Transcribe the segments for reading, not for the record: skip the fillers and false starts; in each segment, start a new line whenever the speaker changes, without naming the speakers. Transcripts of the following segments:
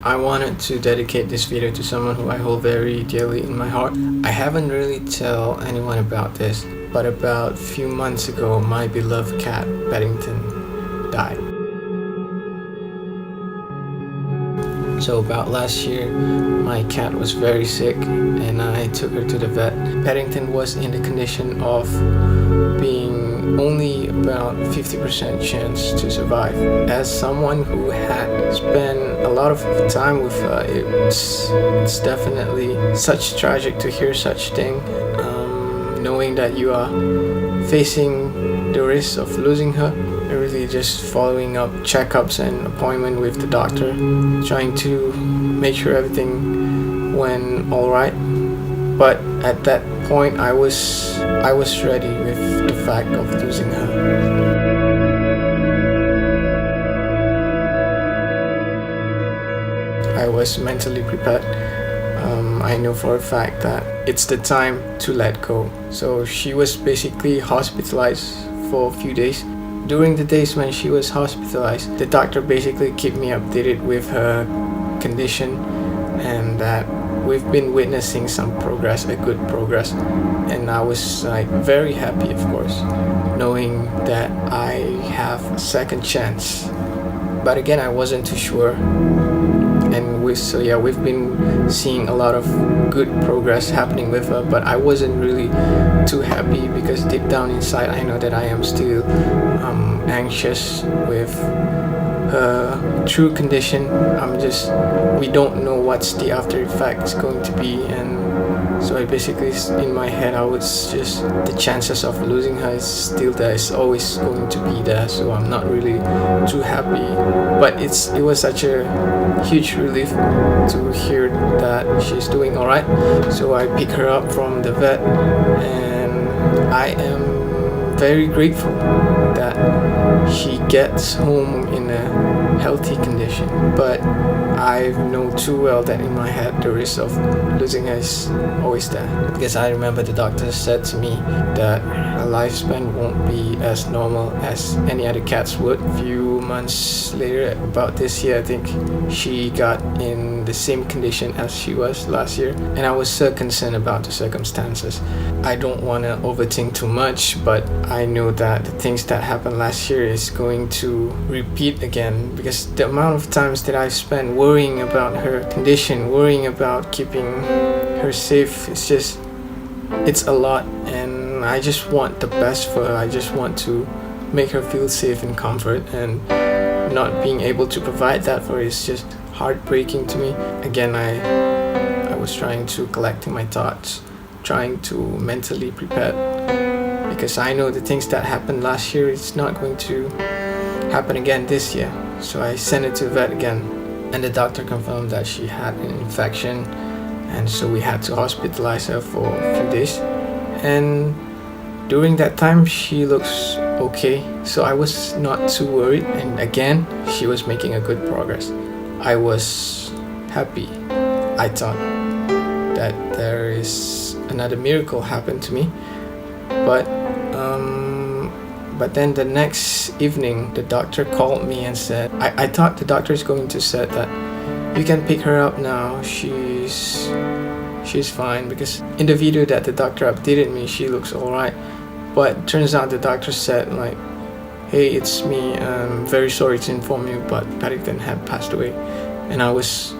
I wanted to dedicate this video to someone who I hold very dearly in my heart. I haven't really tell anyone about this, but about a few months ago, my beloved cat, Paddington, died. So about last year, my cat was very sick and I took her to the vet. Paddington was in the condition of being only about 50% chance to survive. As someone who had spent a lot of time with her, it's definitely such tragic to hear such thing. Knowing that you are facing the risk of losing her, really just following up checkups and appointment with the doctor, trying to make sure everything went all right. But at that point, I was ready with the fact of losing her. I was mentally prepared. I know for a fact that it's the time to let go. So she was basically hospitalized for a few days. During the days when she was hospitalized, the doctor basically kept me updated with her condition and that we've been witnessing some progress, a good progress. And I was very happy, of course, knowing that I have a second chance. But again, I wasn't too sure. And we've been seeing a lot of good progress happening with her, but I wasn't really too happy because deep down inside I know that I am still anxious with her true condition. We don't know what's the after effect is going to be, and so I basically, in my head, I was just, the chances of losing her is still there, it's always going to be there, so I'm not really too happy. But it was such a huge relief to hear that she's doing alright. So I picked her up from the vet and I am very grateful that she gets home in a healthy condition. But I know too well that in my head the risk of losing her is always there. Because I remember the doctor said to me that her lifespan won't be as normal as any other cats would. A few months later, about this year, I think she got in the same condition as she was last year, and I was so concerned about the circumstances. I don't want to overthink too much, but I know that the things that happened last year is going to repeat again, because the amount of times that I've spent worrying about her condition, worrying about keeping her safe, it's a lot, and I just want the best for her. I just want to make her feel safe and comfort, and not being able to provide that for her is just heartbreaking to me. Again, I was trying to collect my thoughts, trying to mentally prepare, because I know the things that happened last year, it's not going to happen again this year. So I sent it to the vet again, and the doctor confirmed that she had an infection, and so we had to hospitalize her for a few days. And during that time, she looks okay, so I was not too worried, and again, she was making a good progress. I was happy. I thought that there is another miracle happened to me, but then the next evening, the doctor called me and said, I thought the doctor is going to say that you can pick her up now, she's fine, because in the video that the doctor updated me, she looks alright. But turns out the doctor said hey, it's me, I'm very sorry to inform you, but Paddington had passed away. And I was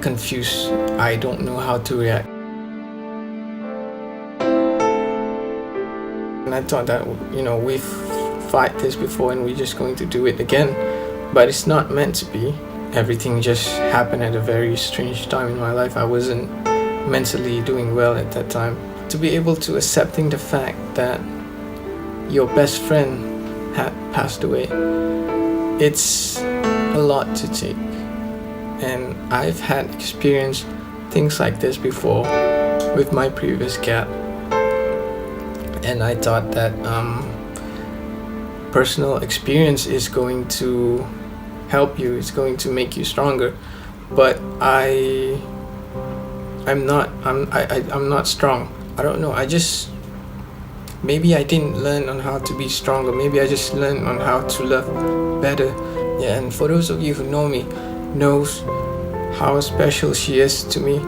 confused. I don't know how to react. And I thought that, we've fought this before and we're just going to do it again. But it's not meant to be. Everything just happened at a very strange time in my life. I wasn't mentally doing well at that time. To be able to accepting the fact that your best friend had passed away, it's a lot to take. And I've had experienced things like this before with my previous cat. And I thought that personal experience is going to help you, it's going to make you stronger. But I'm not strong. I don't know, maybe I didn't learn on how to be stronger. Maybe I just learned on how to love better. Yeah, and for those of you who know me, knows how special she is to me.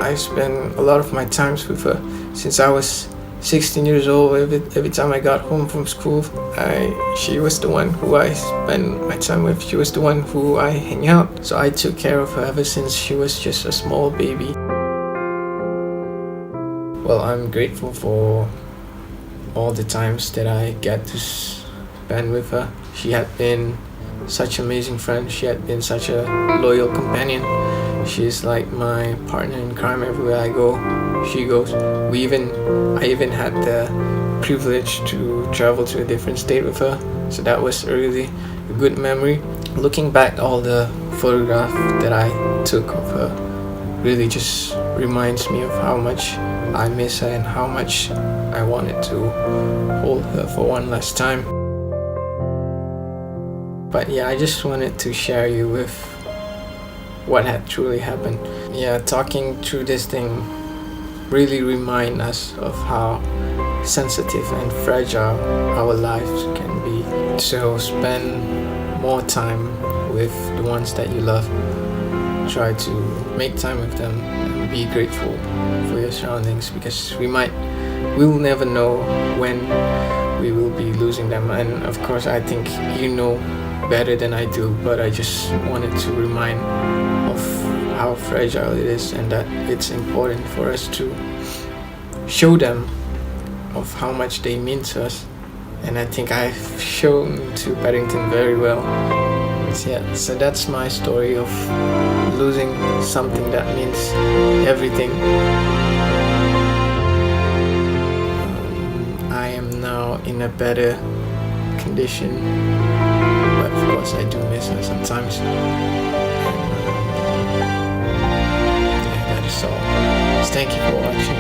I spend a lot of my times with her since I was 16 years old. Every time I got home from school, she was the one who I spent my time with. She was the one who I hang out. So I took care of her ever since she was just a small baby. Well, I'm grateful for all the times that I get to spend with her. She had been such an amazing friend. She had been such a loyal companion. She's like my partner in crime. Everywhere I go, she goes. I even had the privilege to travel to a different state with her. So that was really a good memory. Looking back, all the photographs that I took of her really just reminds me of how much I miss her and how much I wanted to hold her for one last time. But yeah, I just wanted to share you with what had truly happened. Yeah, talking through this thing really remind us of how sensitive and fragile our lives can be. So spend more time with the ones that you love. Try to make time with them and be grateful for your surroundings, because we'll never know when we will be losing them. And of course, I think you know better than I do, but I just wanted to remind of how fragile it is and that it's important for us to show them of how much they mean to us. And I think I've shown to Paddington very well. So that's my story of losing something that means everything. I am now in a better condition, but of course I do miss her sometimes. And, yeah, that is all. Thank you for watching.